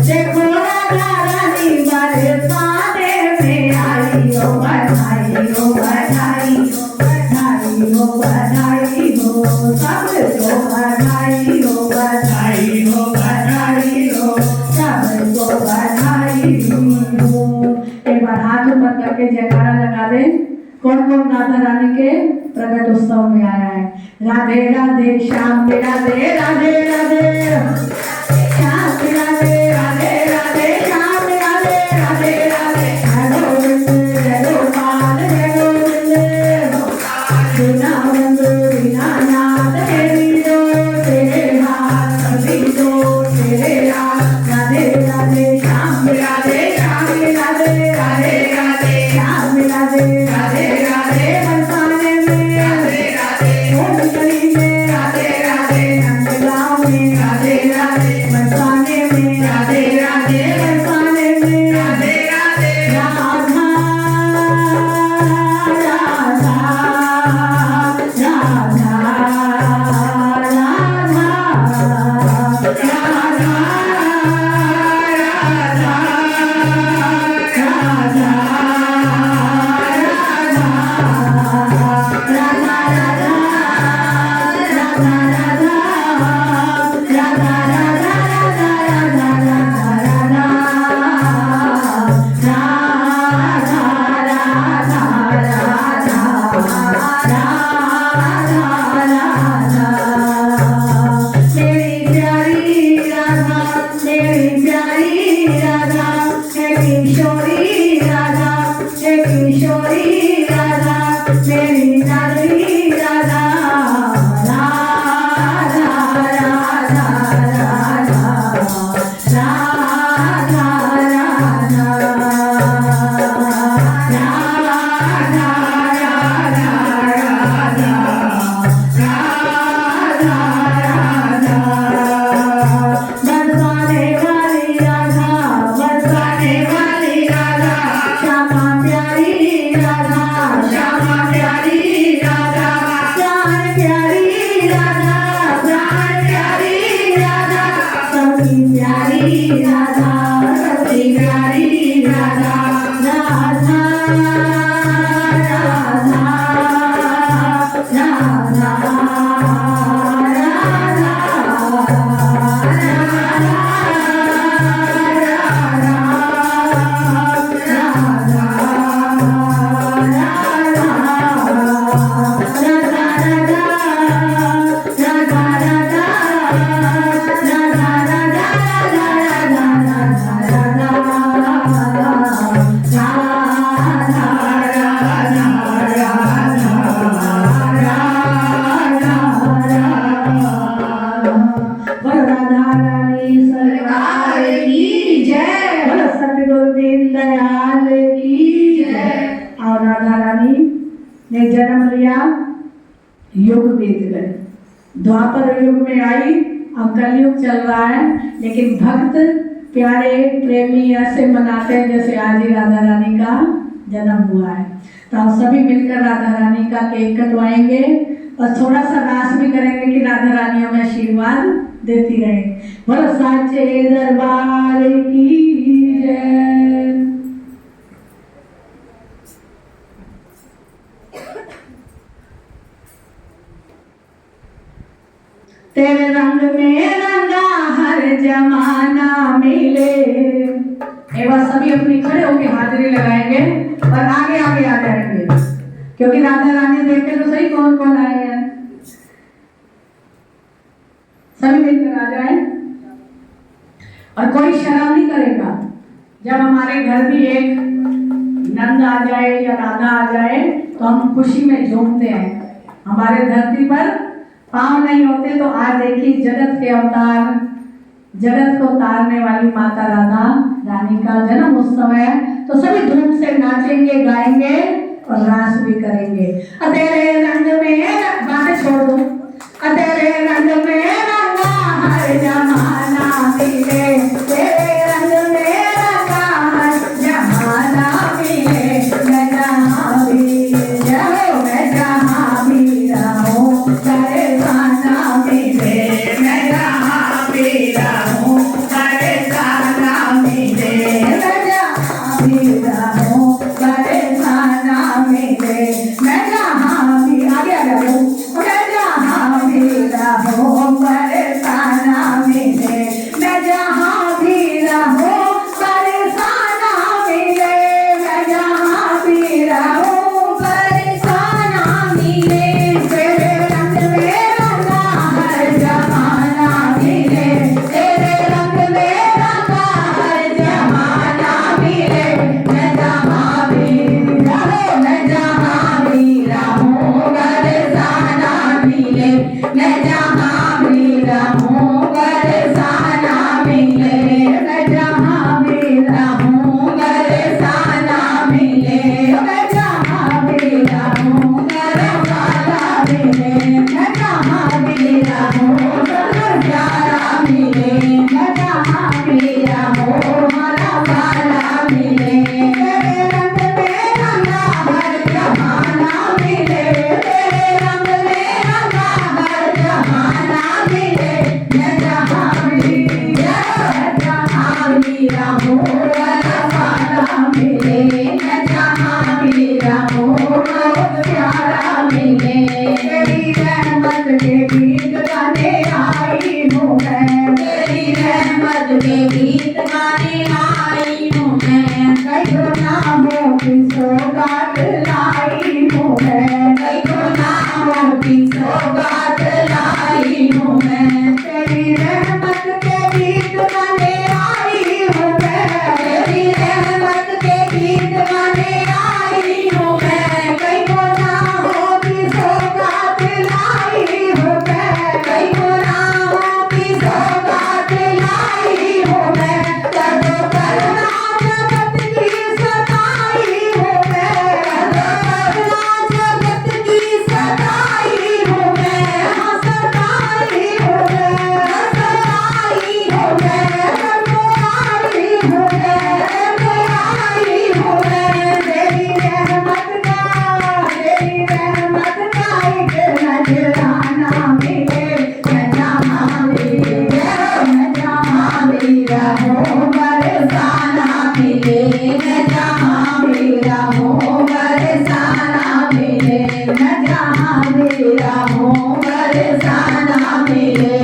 S1: देखो राधा रानी बरसाने में आई हो, बधाई हो, बधाई हो, बधाई हो, बधाई हो, सबको बधाई हो, बधाई हो, बधाई हो, सबको बधाई हो। एक बार हाथ ऊपर करके जयकारा लगा दे। कौन कौन राधा रानी के प्रकट उत्सव में आया है? राधे राधे श्याम राधे, राधे राधे श्याम राधे, राधे राधे श्याम राधे, राधे राधे जय गोविंद, जय गोपाल, जय गोविंद, वृंदावन दीनानाथ तेरी दो, तेरे हाथ सभी दो, तेरे हाथ। राधे राधे श्याम राधे, श्याम राधे, राधे राधे श्याम राधे, राधे राधे बरसाने में, राधे राधे ओम गली में, राधे राधे नंदगांव में, राधे राधे बरसाने में, राधे राधे बरसाने में, राधे राधे राधा राधा राधा ने जन्म लिया, युग बीत गए, द्वापर युग में आई, अब कलयुग चल रहा है, लेकिन भक्त प्यारे प्रेमी ऐसे मनाते हैं जैसे आज ही राधा रानी का जन्म हुआ है। तो आप सभी मिलकर राधा रानी का केक कटवाएंगे और थोड़ा सा रास भी करेंगे कि राधा रानी हमें आशीर्वाद देती रहे। बोलो साचे दरबार की जय। तेरे रंग में रंगा हर जमाना मिले। एक बार सभी अपनी खड़े होकर हाजिरी लगाएंगे और आगे आगे आ जाएंगे, क्योंकि राधा रानी देख के तो सही कौन कौन आए हैं। सभी मिलकर आ जाए और कोई शर्म नहीं करेगा। जब हमारे घर भी एक नंद आ जाए या राधा आ जाए तो हम खुशी में झूमते हैं। हमारे धरती पर पांव नहीं होते तो आज देखिए जगत के अवतार, जगत को तारने वाली माता राधा रानी का जन्म उत्सव है, तो सभी धूम से नाचेंगे, गाएंगे और रास भी करेंगे। तेरे रंग में बातें छोड़ दो, तेरे रंग में रंगा हर जमाना मिले, तेरे रंग में रंगा हर जमाना मिले, मैं जहाँ भी रहूं, मैं जहाँ भी रहूं तेरे गाना मिले, मैं जहाँ भी रहूं तेरे गाना मिले, मैं जहाँ भी रहूं तेरे गाना मिले, मैं जहाँ भी आगे आ जाओ, मैं जहाँ भी रहूं तेरे गाना मिले, मैं जहाँ भी रहूं तेरे गाना मिले, मैं जहाँ भी रहूं तेरे गाना मिले, तेरे रंग में रंगा हर जमाना मिले, तेरे रंग में रंगा हर जमाना मिले, मैं जहाँ भी रहूं, मैं जहाँ भी रहूं तेरे गाना मिले, मैं जहाँ भी रहूं तेरे गाना मिले, मैं जहाँ भी रहूं तेरे गाना मिले, मैं जहाँ भी रहूं तेरे गाना मिले, मैं जहाँ भी रहूं तेरे प्यारा मिले, मैं जहाँ भी रहूं हमारा वाला मिले, तेरे रंग में रंगा हर जमाना मिले, तेरे रंग में रंगा हर जमाना मिले, मैं जहाँ भी रहूं हमारा वाला मिले, मैं जहाँ भी रहूं बहुत प्यारा मिले, तेरी रहमत के गीत गाने आई हूँ मैं, तेरी रहमत के गीत गाने आई हूँ मैं, कई गुनाहों की सौगात लाई हूँ मैं, कई गुनाहों की सौगात लाई हूँ मैं, तेरी रहमत के गीत गाने आई हूँ मैं, तेरी रहमत के गीत गाने आई हूँ मैं, कई गुनाहों की सौगात लाई हूँ मैं, कई गुनाहों की सौगात लाई हूँ मैं, कदो करना जगत की सताई हूँ मैं, कदो करना जगत की सताई हूँ मैं, हाँ सताई हूँ मैं, सताई हूँ मैं, सताई हूँ मैं, सताई हूँ मैं, तेरी रहमत का एक नजराना मिले, मैं जहाँ भी रहूं, मैं जहाँ भी रहूं बरसाना मिले, मैं जहाँ भी रहूं बरसाना मिले, मैं जहाँ भी रहूं बरसाना मिले,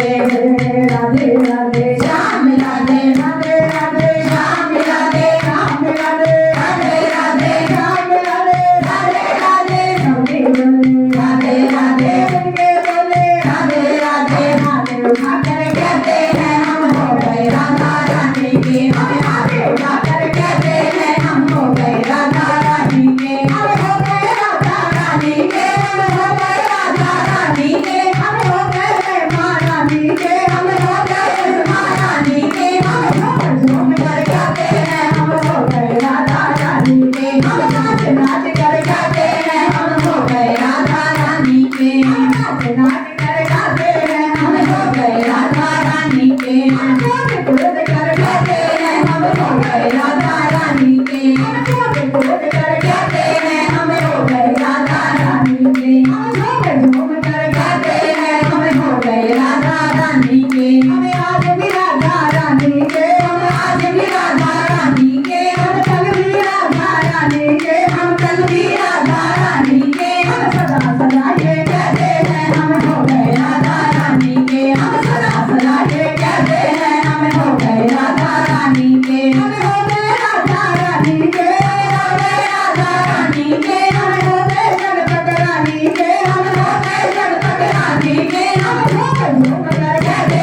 S1: राधे राधे श्याम राधे, राधे राधे श्याम राधे, राम राधे, राधे राधे श्याम राधे, राधे राधे सभी बोले, राधे राधे उनके बोले, राधे राधे हाथ उठाकर कहते हैं हम हो गए राधा रानी के, हमें हाथ उठाकर कहते हैं हम हो गए राधा रानी के, हम हो गए राधा रानी के, हम हो गए राधा रानी के, हम हो गए महारानी के, हम हो गए महारानी के, हम झूम कर गाते हैं हम हो गए राधा रानी के, हम नाच नाच कर गाते हैं हम हो गए राधा रानी के, नाच नाच कर गाते हैं हम हो गए राधा रानी के, कूद कूद कर गाते हैं हम हो गए राधा रानी के, कूद कूद कर गाते हैं हम हो गए राधा रानी के, झूम झूम कर गाते हैं हम हो गए राधा रानी के, हमें आज भी राधा रानी के, हम आज भी राधा रानी के, हम कल भी राधा रानी के, हम कल भी राधा रानी के, हम सदा सदा ये कहते हैं हम हो गए राधा रानी के, हम सदा सदा ये कहते हैं हम हो गए राधा रानी के, हम हो गए राधा रानी के, हम हो गए राधा रानी के, हम हो गए जगत रानी के, हम हो गए जगत रानी के, हम झूम झूम कर कहते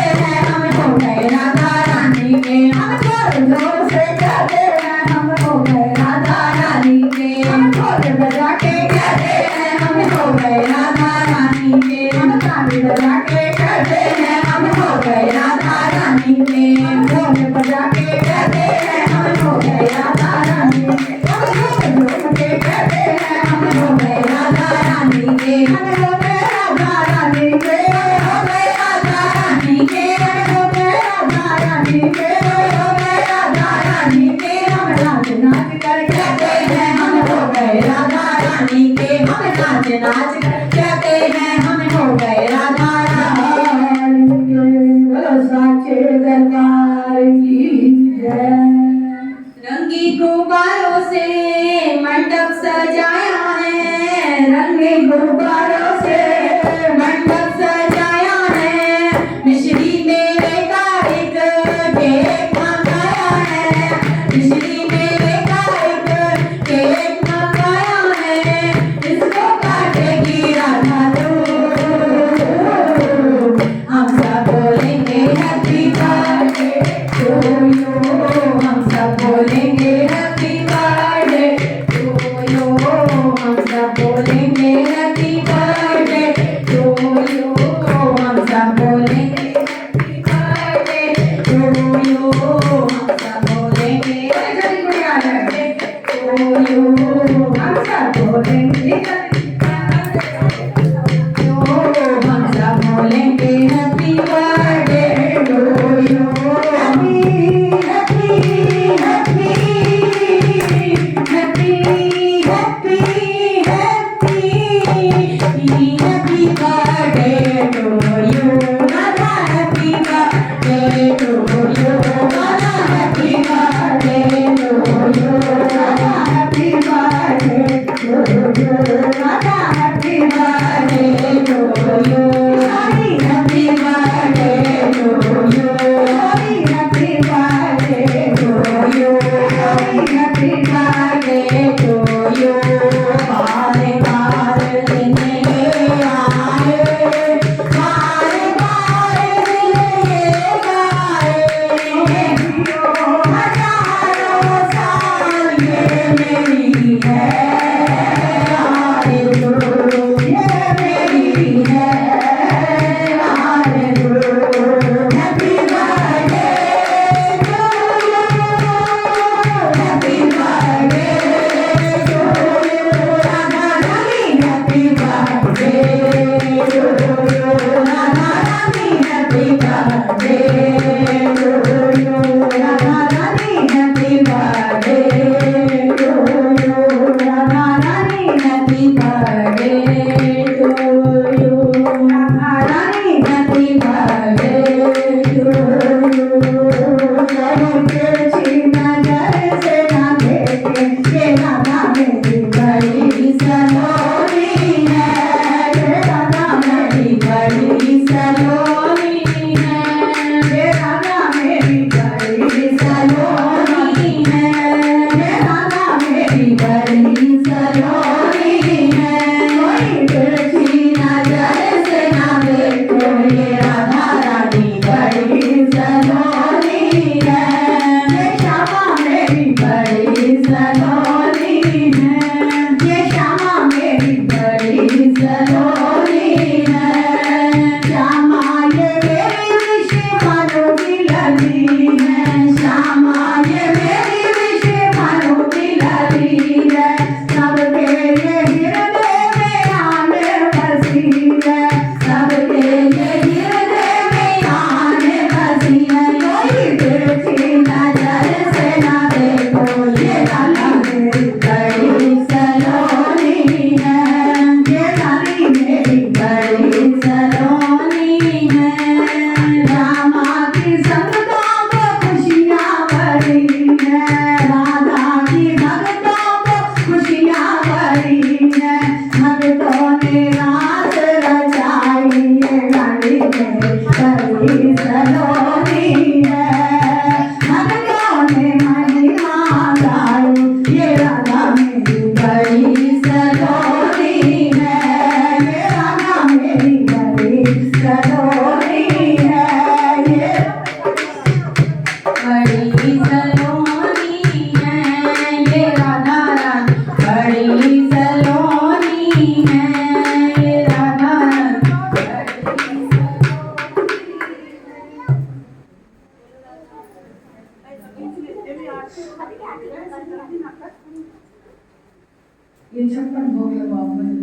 S1: ये 56 भोग लगवाओ मुझे।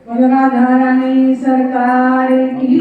S1: बोलो राधा रानी सरकार की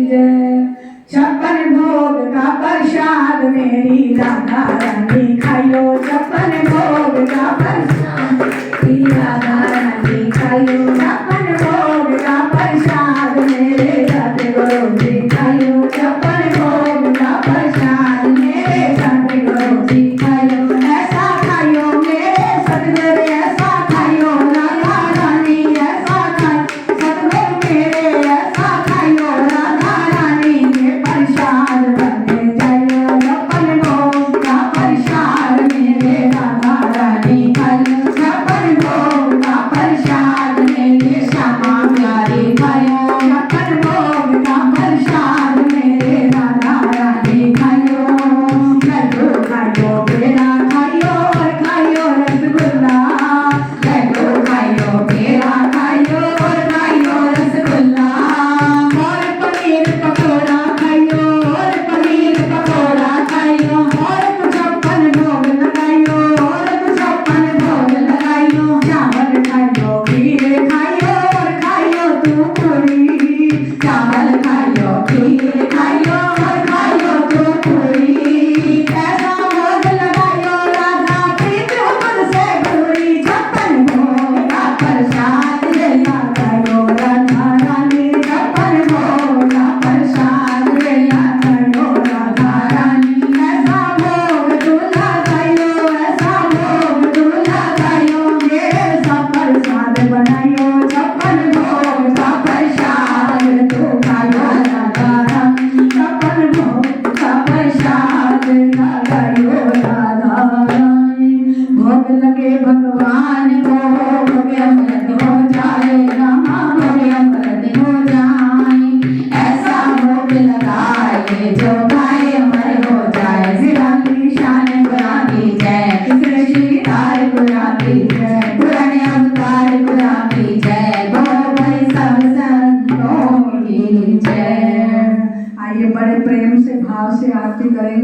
S1: जय। 56 भोग का प्रसाद मेरी राधा रानी खाइयो। 56 भोग का प्रसाद मेरी राधा रानी खाइयो। 56 भोग का प्रसाद मेरे सतगुरु जी खाइयो। 56 भोग का प्रसाद मेरे सतगुरु जी खाइयो। ऐसा खाइयो मेरे सतगुरु ऐसा खाइयो राधा रानी ऐसा खाइयो सतगुरु मेरे ऐसा खाइयो राधा रानी के प्रसाद बने जाइयो। 56 भोग का प्रसाद मेरे राधा रानी खाइयो। 56 भोग का प्रसाद मेरे श्यामा प्यारी खाइयो। 56 भोग का प्रसाद मेरे राधा रानी खाइयो। लड्डू खाइयो पेड़ा खाइयो और खाइयो रसगुल्ला। लड्डू खाइयो पेड़ा खाइयो और खाइयो रसगुल्ला। और पनीर पकौड़ा खाइयो और पनीर पकौड़ा खाइयो। और 56 भोग लगाइयो और 56 भोग लगाइयो। चावल खाइयो खीर खाइयो और खाइयो तू पूरी। चावल खाइयो खीर खाइयो और खाइयो तू पूरी। ऐसा भोग लगाइयो राधा प्रीत मुझसे पूरी। 56 भोग का प्रसाद लेना खाइयो राधा रानी। 56 भोग का प्रसाद लेना खाइयो राधा रानी। ऐसा भोग तू लगाइयो ऐसा भोग तू लगाइयो। मेरे सब प्रसाद बनाइयो। 56 भोग का प्रसाद तू खाइयो राधा रानी। 56 भोग का प्रसाद लगाइयो राधा रानी। भोग लगे भगवान को भोग अमृत हो जाए रामा भोग अमृत हो जाए। ऐसा भोग लगाए जो खाए अमर हो जाए। शिवाली शान गुरा की जय। कृष्ण श्रीधार गुरा की जय। पुराने अवतार गुरा की जय। बोलो भाई सब संतों की जय। आइए बड़े प्रेम से भाव से आरती करेंगे।